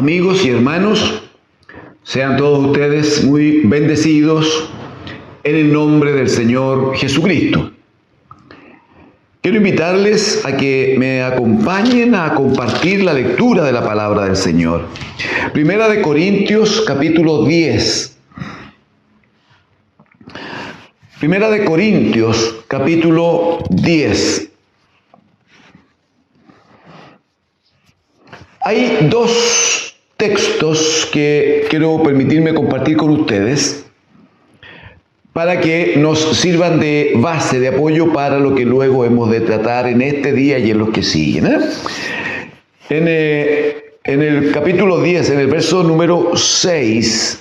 Amigos y hermanos, sean todos ustedes muy bendecidos en el nombre del Señor Jesucristo. Quiero invitarles a que me acompañen a compartir la lectura de la palabra del Señor. Primera de Corintios, capítulo 10. Primera de Corintios, capítulo 10. Hay dos textos que quiero permitirme compartir con ustedes para que nos sirvan de base, de apoyo para lo que luego hemos de tratar en este día y en los que siguen. En el capítulo 10, en el verso número 6,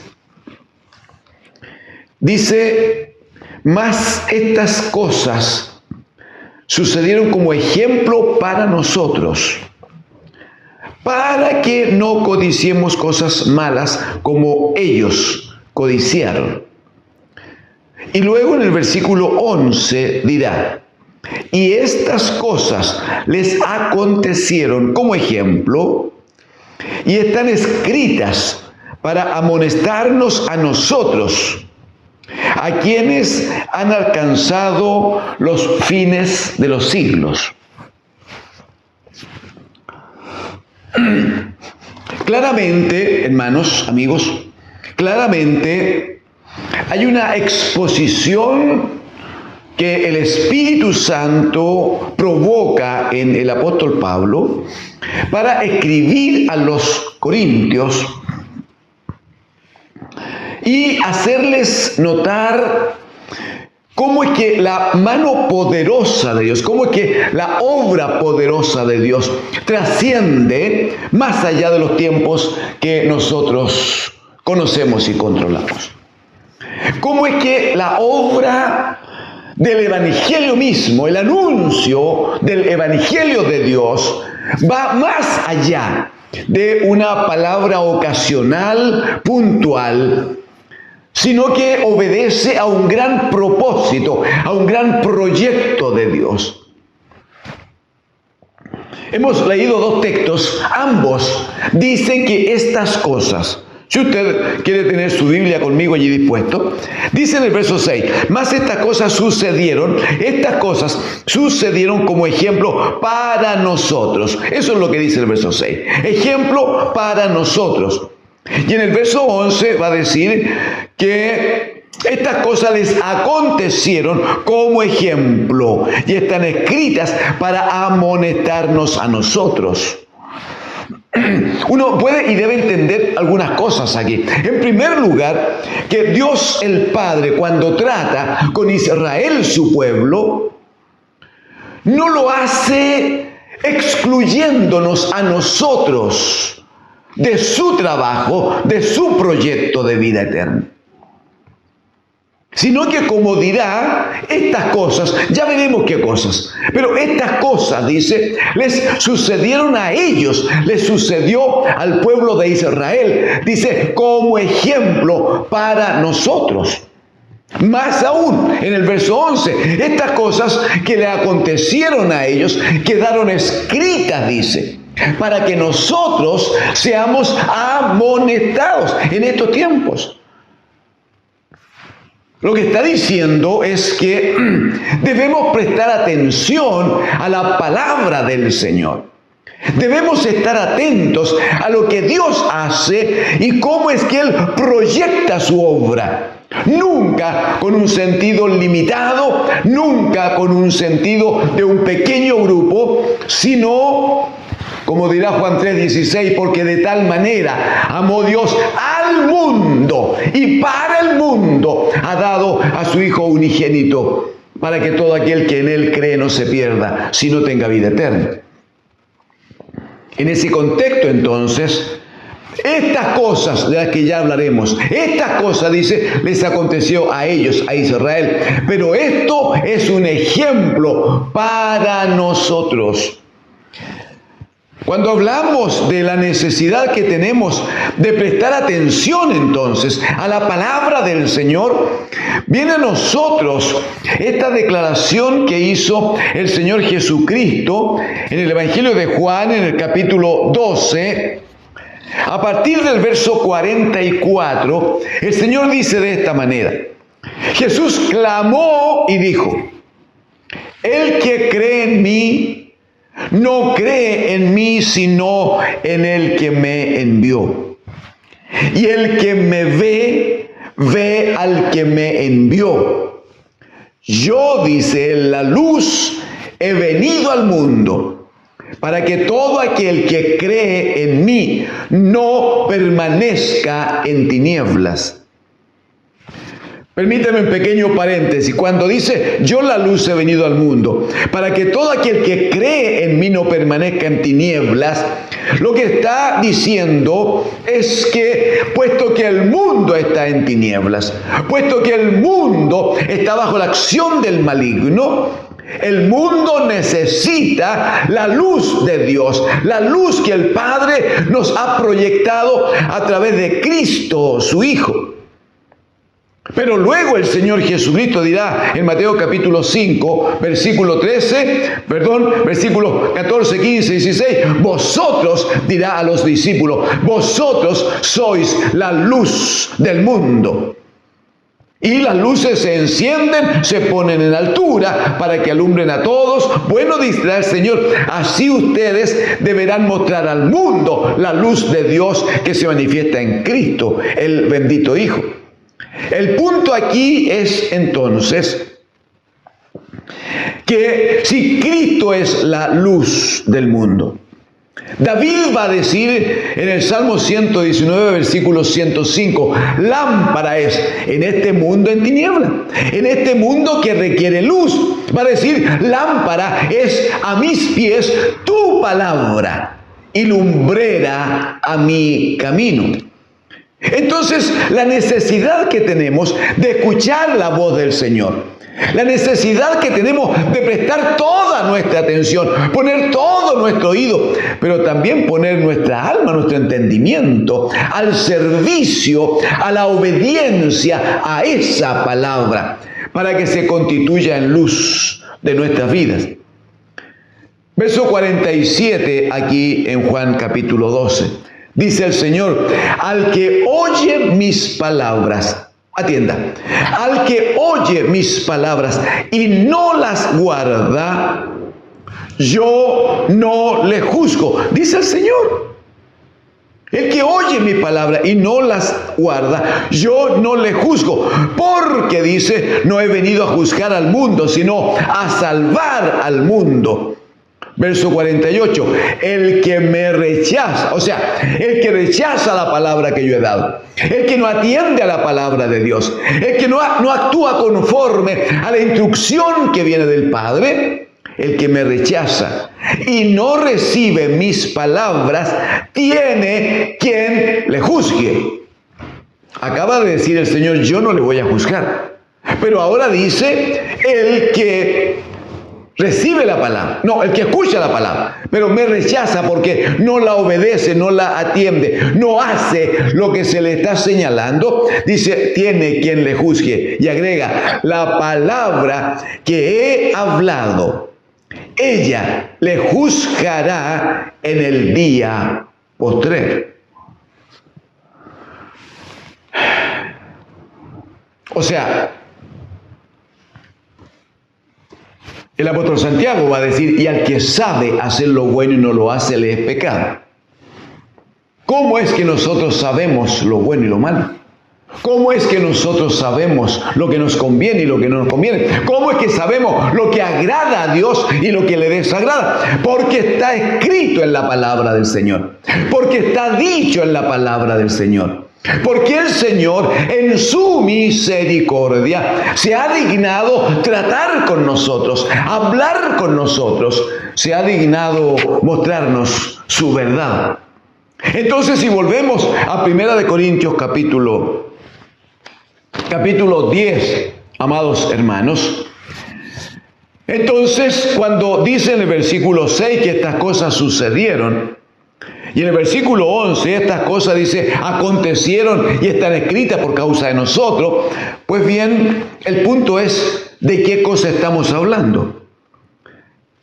dice: mas estas cosas sucedieron como ejemplo para nosotros, para que no codiciemos cosas malas como ellos codiciaron. Y luego en el versículo 11 dirá: y estas cosas les acontecieron como ejemplo y están escritas para amonestarnos a nosotros, a quienes han alcanzado los fines de los siglos. Claramente, hermanos, amigos, claramente hay una exposición que el Espíritu Santo provoca en el apóstol Pablo para escribir a los corintios y hacerles notar cómo es que la mano poderosa de Dios, cómo es que la obra poderosa de Dios trasciende más allá de los tiempos que nosotros conocemos y controlamos. Cómo es que la obra del Evangelio mismo, el anuncio del Evangelio de Dios, va más allá de una palabra ocasional, puntual, sino que obedece a un gran propósito, a un gran proyecto de Dios. Hemos leído dos textos, ambos dicen que estas cosas, si usted quiere tener su Biblia conmigo allí dispuesto, dice en el verso 6, mas estas cosas sucedieron como ejemplo para nosotros. Eso es lo que dice el verso 6, ejemplo para nosotros. Y en el verso 11 va a decir que estas cosas les acontecieron como ejemplo y están escritas para amonestarnos a nosotros. Uno puede y debe entender algunas cosas aquí. En primer lugar, que Dios el Padre, cuando trata con Israel, su pueblo, no lo hace excluyéndonos a nosotros de su trabajo, de su proyecto de vida eterna, sino que, como dirá, estas cosas, ya veremos qué cosas, pero estas cosas, dice, les sucedieron a ellos, les sucedió al pueblo de Israel, dice, como ejemplo para nosotros. Más aún, en el verso 11, estas cosas que le acontecieron a ellos quedaron escritas, dice, para que nosotros seamos amonestados en estos tiempos. Lo que está diciendo es que debemos prestar atención a la palabra del Señor. Debemos estar atentos a lo que Dios hace y cómo es que Él proyecta su obra. Nunca con un sentido limitado, nunca con un sentido de un pequeño grupo, sino, como dirá Juan 3:16, porque de tal manera amó Dios al mundo y para el mundo ha dado a su Hijo unigénito, para que todo aquel que en Él cree no se pierda, sino tenga vida eterna. En ese contexto, entonces, estas cosas de las que ya hablaremos, estas cosas, dice, les aconteció a ellos, a Israel, pero esto es un ejemplo para nosotros. Cuando hablamos de la necesidad que tenemos de prestar atención entonces a la palabra del Señor, viene a nosotros esta declaración que hizo el Señor Jesucristo en el Evangelio de Juan, en el capítulo 12, A partir del verso 44, el Señor dice de esta manera: Jesús clamó y dijo: el que cree en mí, no cree en mí, sino en el que me envió. Y el que me ve, ve al que me envió. Yo, dice él, la luz, he venido al mundo, para que todo aquel que cree en mí no permanezca en tinieblas. Permítame un pequeño paréntesis. Cuando dice, yo la luz he venido al mundo, para que todo aquel que cree en mí no permanezca en tinieblas, lo que está diciendo es que, puesto que el mundo está en tinieblas, puesto que el mundo está bajo la acción del maligno, el mundo necesita la luz de Dios, la luz que el Padre nos ha proyectado a través de Cristo, su Hijo. Pero luego el Señor Jesucristo dirá en Mateo capítulo 5, versículos 14, 15, 16, vosotros, dirá a los discípulos, vosotros sois la luz del mundo. Y las luces se encienden, se ponen en altura para que alumbren a todos. Bueno, dirá el Señor, así ustedes deberán mostrar al mundo la luz de Dios que se manifiesta en Cristo, el bendito Hijo. El punto aquí es entonces que si Cristo es la luz del mundo, David va a decir en el Salmo 119, versículo 105, lámpara es en este mundo en tiniebla, en este mundo que requiere luz. Va a decir, lámpara es a mis pies tu palabra y lumbrera a mi camino. Entonces, la necesidad que tenemos de escuchar la voz del Señor, la necesidad que tenemos de prestar toda nuestra atención, poner todo nuestro oído, pero también poner nuestra alma, nuestro entendimiento al servicio, a la obediencia a esa palabra, para que se constituya en luz de nuestras vidas. Verso 47 aquí en Juan capítulo 12. Dice el Señor, al que oye mis palabras, atienda, al que oye mis palabras y no las guarda, yo no le juzgo, dice el Señor. El que oye mi palabra y no las guarda, yo no le juzgo, porque dice, no he venido a juzgar al mundo, sino a salvar al mundo. Verso 48, el que me rechaza, o sea, el que rechaza la palabra que yo he dado, el que no atiende a la palabra de Dios, el que no actúa conforme a la instrucción que viene del Padre, el que me rechaza y no recibe mis palabras, tiene quien le juzgue. Acaba de decir el Señor, yo no le voy a juzgar, pero ahora dice, el que recibe la palabra, no, el que escucha la palabra, pero me rechaza porque no la obedece, no la atiende, no hace lo que se le está señalando, dice, tiene quien le juzgue. Y agrega, la palabra que he hablado, ella le juzgará en el día postrero. O sea, el apóstol Santiago va a decir, y al que sabe hacer lo bueno y no lo hace, le es pecado. ¿Cómo es que nosotros sabemos lo bueno y lo malo? ¿Cómo es que nosotros sabemos lo que nos conviene y lo que no nos conviene? ¿Cómo es que sabemos lo que agrada a Dios y lo que le desagrada? Porque está escrito en la palabra del Señor. Porque está dicho en la palabra del Señor. Porque el Señor en su misericordia se ha dignado tratar con nosotros, hablar con nosotros, se ha dignado mostrarnos su verdad. Entonces, si volvemos a 1 Corintios capítulo 10, amados hermanos, entonces cuando dice en el versículo 6 que estas cosas sucedieron, y en el versículo 11, estas cosas dice, acontecieron y están escritas por causa de nosotros. Pues bien, el punto es de qué cosa estamos hablando.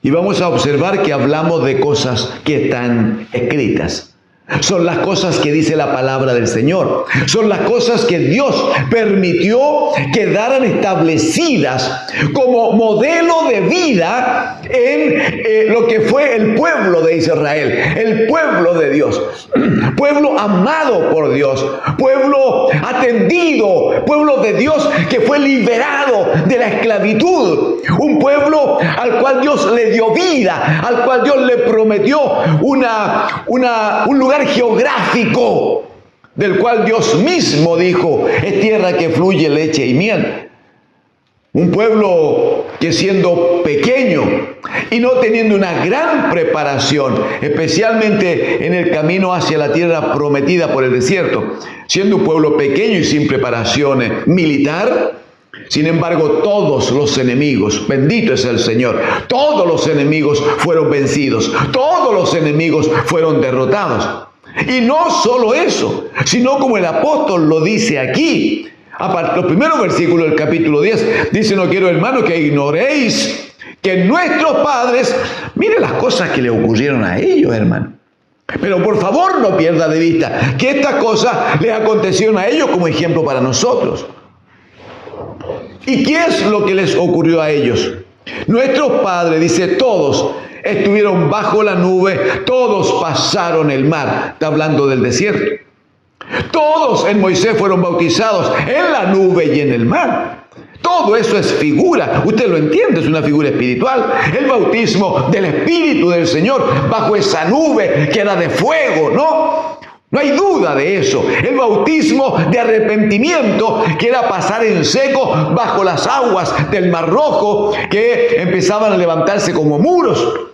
Y vamos a observar que hablamos de cosas que están escritas. Son las cosas que dice la palabra del Señor. Son las cosas que Dios permitió quedaran establecidas como modelo de vida en lo que fue el pueblo de Israel, el pueblo de Dios, pueblo amado por Dios, pueblo atendido, pueblo de Dios que fue liberado de la esclavitud, un pueblo al cual Dios le dio vida, al cual Dios le prometió un lugar geográfico, del cual Dios mismo dijo, es tierra que fluye leche y miel. Un pueblo que siendo pequeño y no teniendo una gran preparación, especialmente en el camino hacia la tierra prometida por el desierto, siendo un pueblo pequeño y sin preparación militar, sin embargo, todos los enemigos, bendito es el Señor, todos los enemigos fueron vencidos, todos los enemigos fueron derrotados. Y no solo eso, sino como el apóstol lo dice aquí, los primeros versículos del capítulo 10, dice, no quiero, hermano, que ignoréis que nuestros padres, mire las cosas que le ocurrieron a ellos, hermano. Pero por favor no pierda de vista que estas cosas les acontecieron a ellos como ejemplo para nosotros. ¿Y qué es lo que les ocurrió a ellos? Nuestros padres, dice, todos estuvieron bajo la nube, todos pasaron el mar. Está hablando del desierto. Todos en Moisés fueron bautizados en la nube y en el mar. Todo eso es figura. Usted lo entiende, es una figura espiritual. El bautismo del Espíritu del Señor bajo esa nube que era de fuego, ¿no? No hay duda de eso. El bautismo de arrepentimiento, que era pasar en seco bajo las aguas del Mar Rojo, que empezaban a levantarse como muros.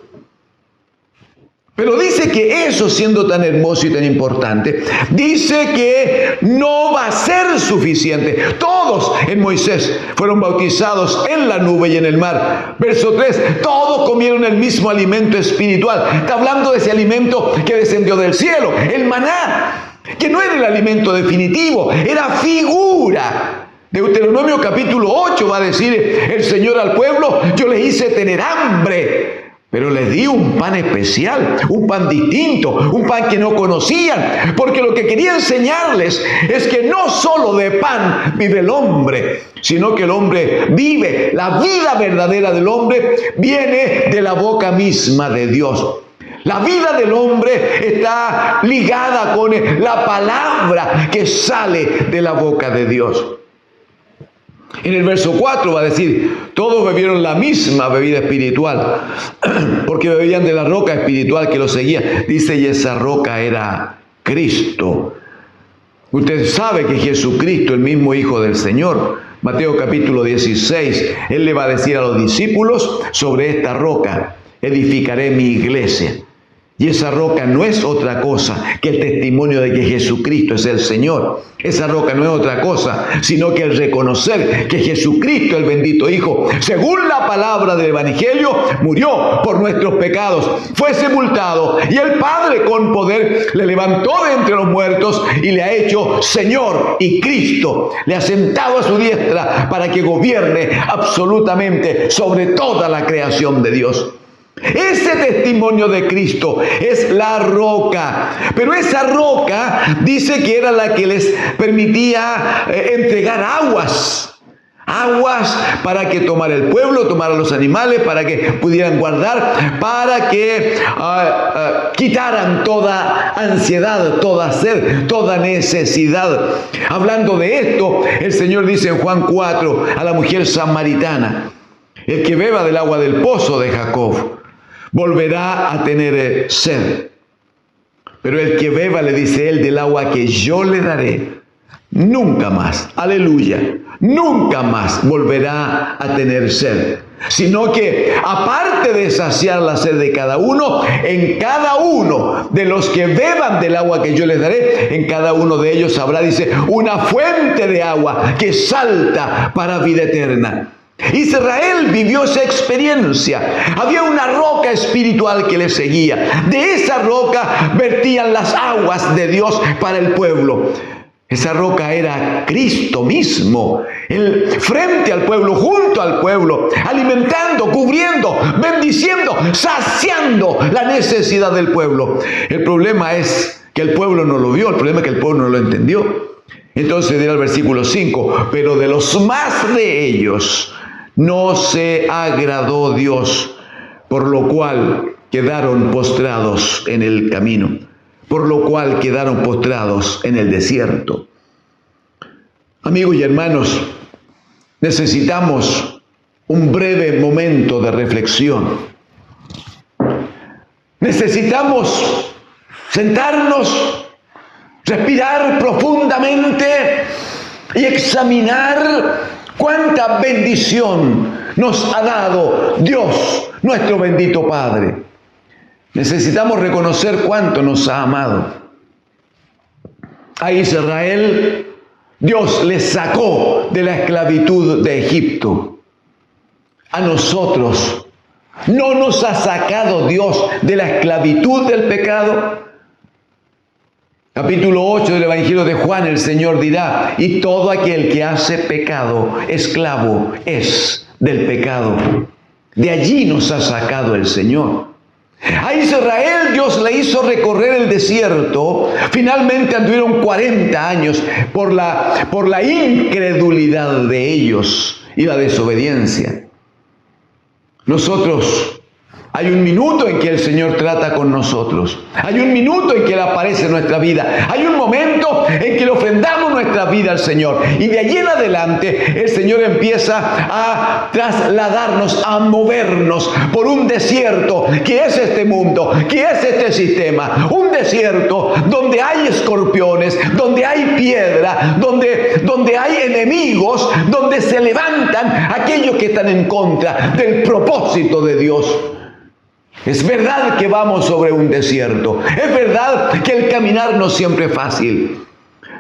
Pero dice que eso, siendo tan hermoso y tan importante, dice que no va a ser suficiente. Todos en Moisés fueron bautizados en la nube y en el mar. Verso 3, todos comieron el mismo alimento espiritual. Está hablando de ese alimento que descendió del cielo, el maná, que no era el alimento definitivo, era figura. Deuteronomio capítulo 8 va a decir el Señor al pueblo, yo les hice tener hambre, pero les di un pan especial, un pan distinto, un pan que no conocían, porque lo que quería enseñarles es que no solo de pan vive el hombre, sino que el hombre vive, la vida verdadera del hombre viene de la boca misma de Dios. La vida del hombre está ligada con la palabra que sale de la boca de Dios. En el verso 4 va a decir, todos bebieron la misma bebida espiritual, porque bebían de la roca espiritual que los seguía. Dice, y esa roca era Cristo. Usted sabe que Jesucristo, el mismo Hijo del Señor, Mateo capítulo 16, Él le va a decir a los discípulos, sobre esta roca edificaré mi iglesia. Y esa roca no es otra cosa que el testimonio de que Jesucristo es el Señor. Esa roca no es otra cosa, sino que el reconocer que Jesucristo, el bendito Hijo, según la palabra del Evangelio, murió por nuestros pecados, fue sepultado, y el Padre con poder le levantó de entre los muertos y le ha hecho Señor y Cristo. Le ha sentado a su diestra para que gobierne absolutamente sobre toda la creación de Dios. Ese testimonio de Cristo es la roca, pero esa roca dice que era la que les permitía entregar aguas para que tomara el pueblo, tomara los animales, para que pudieran guardar, para que quitaran toda ansiedad, toda sed, toda necesidad. Hablando de esto, el Señor dice en Juan 4 a la mujer samaritana, el que beba del agua del pozo de Jacob volverá a tener sed. Pero el que beba, le dice él, del agua que yo le daré, nunca más, aleluya, nunca más volverá a tener sed. Sino que, aparte de saciar la sed de cada uno, en cada uno de los que beban del agua que yo les daré, en cada uno de ellos habrá, dice, una fuente de agua que salta para vida eterna. Israel vivió esa experiencia. Había una roca espiritual que le seguía. De esa roca vertían las aguas de Dios para el pueblo. Esa roca era Cristo mismo, frente al pueblo, junto al pueblo, alimentando, cubriendo, bendiciendo, saciando la necesidad del pueblo. El problema es que el pueblo no lo vio, el problema es que el pueblo no lo entendió. Entonces dirá el versículo 5, pero de los más de ellos no se agradó Dios, por lo cual quedaron postrados en el camino, por lo cual quedaron postrados en el desierto. Amigos y hermanos, necesitamos un breve momento de reflexión. Necesitamos sentarnos, respirar profundamente y examinar cuánta bendición nos ha dado Dios, nuestro bendito Padre. Necesitamos reconocer cuánto nos ha amado. A Israel, Dios les sacó de la esclavitud de Egipto. A nosotros, ¿no nos ha sacado Dios de la esclavitud del pecado? Capítulo 8 del Evangelio de Juan, el Señor dirá, y todo aquel que hace pecado, esclavo es del pecado. De allí nos ha sacado el Señor. A Israel Dios le hizo recorrer el desierto. Finalmente anduvieron 40 años por la incredulidad de ellos y la desobediencia. Nosotros, hay un minuto en que el Señor trata con nosotros. Hay un minuto en que Él aparece en nuestra vida. Hay un momento en que le ofrendamos nuestra vida al Señor. Y de allí en adelante el Señor empieza a trasladarnos, a movernos por un desierto que es este mundo, que es este sistema. Un desierto donde hay escorpiones, donde hay piedra, donde hay enemigos, donde se levantan aquellos que están en contra del propósito de Dios. Es verdad que vamos sobre un desierto. Es verdad que el caminar no siempre es fácil.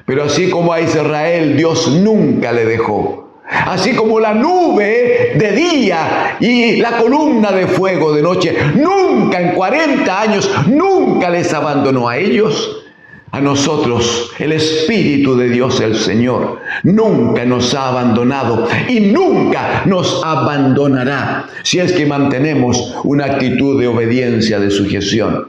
Pero así como a Israel Dios nunca le dejó. Así como la nube de día y la columna de fuego de noche, nunca en 40 años, nunca les abandonó a ellos. A nosotros, el Espíritu de Dios, el Señor, nunca nos ha abandonado y nunca nos abandonará si es que mantenemos una actitud de obediencia, de sujeción.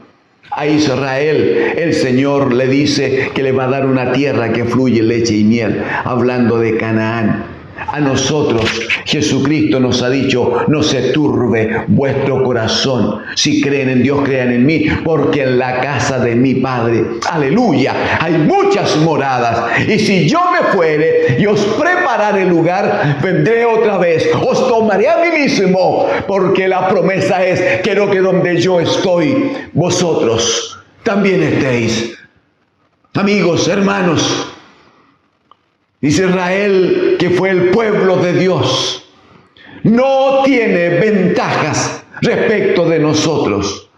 A Israel, el Señor le dice que le va a dar una tierra que fluye leche y miel, hablando de Canaán. A nosotros, Jesucristo nos ha dicho, no se turbe vuestro corazón. Si creen en Dios, crean en mí, porque en la casa de mi Padre, aleluya, hay muchas moradas. Y si yo me fuere y os prepararé lugar, vendré otra vez, os tomaré a mí mismo, porque la promesa es, quiero que donde yo estoy, vosotros también estéis. Amigos, hermanos, Israel, que fue el pueblo de Dios, no tiene ventajas respecto de nosotros.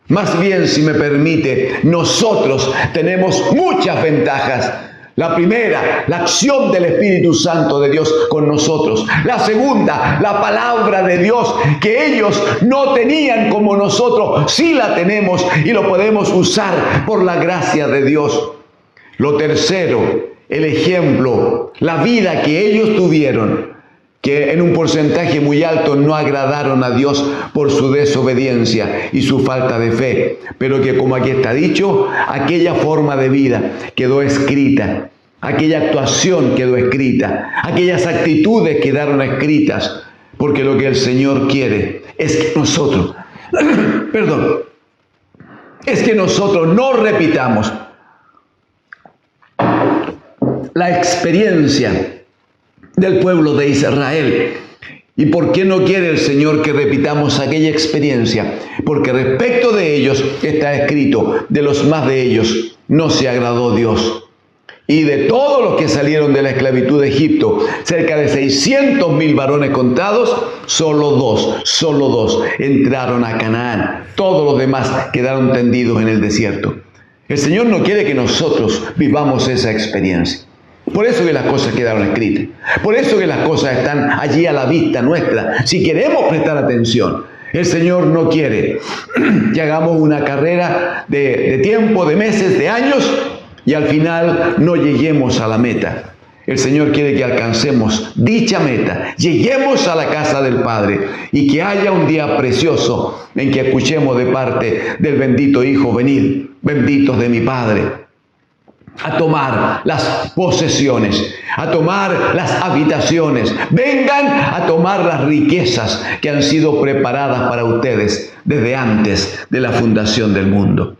Más bien, si me permite, nosotros tenemos muchas ventajas. La primera, la acción del Espíritu Santo de Dios con nosotros. La segunda, la palabra de Dios que ellos no tenían como nosotros. Sí la tenemos y lo podemos usar por la gracia de Dios. Lo tercero, el ejemplo, la vida que ellos tuvieron, que en un porcentaje muy alto no agradaron a Dios por su desobediencia y su falta de fe, pero que, como aquí está dicho, aquella forma de vida quedó escrita, aquella actuación quedó escrita, aquellas actitudes quedaron escritas, porque lo que el Señor quiere es que nosotros, es que nosotros no repitamos la experiencia del pueblo de Israel. ¿Y por qué no quiere el Señor que repitamos aquella experiencia? Porque respecto de ellos está escrito, de los más de ellos no se agradó Dios. Y de todos los que salieron de la esclavitud de Egipto, cerca de 600,000 varones contados, solo dos entraron a Canaán. Todos los demás quedaron tendidos en el desierto. El Señor no quiere que nosotros vivamos esa experiencia. Por eso que las cosas quedaron escritas. Por eso que las cosas están allí a la vista nuestra. Si queremos prestar atención, el Señor no quiere que hagamos una carrera de tiempo, de meses, de años, y al final no lleguemos a la meta. El Señor quiere que alcancemos dicha meta, lleguemos a la casa del Padre y que haya un día precioso en que escuchemos de parte del bendito Hijo: venid, benditos de mi Padre, a tomar las posesiones, a tomar las habitaciones, vengan a tomar las riquezas que han sido preparadas para ustedes desde antes de la fundación del mundo.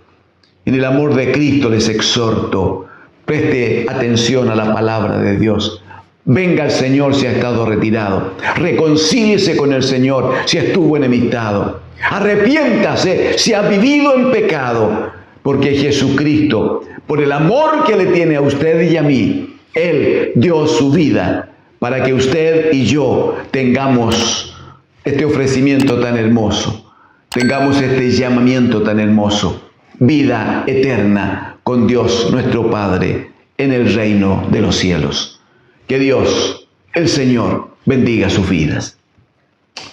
En el amor de Cristo les exhorto: preste atención a la palabra de Dios. Venga el Señor si ha estado retirado. Reconcíliese con el Señor si estuvo enemistado. Arrepiéntase si ha vivido en pecado. Porque Jesucristo, por el amor que le tiene a usted y a mí, Él dio su vida para que usted y yo tengamos este ofrecimiento tan hermoso, tengamos este llamamiento tan hermoso: vida eterna con Dios nuestro Padre en el reino de los cielos. Que Dios, el Señor, bendiga sus vidas.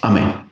Amén.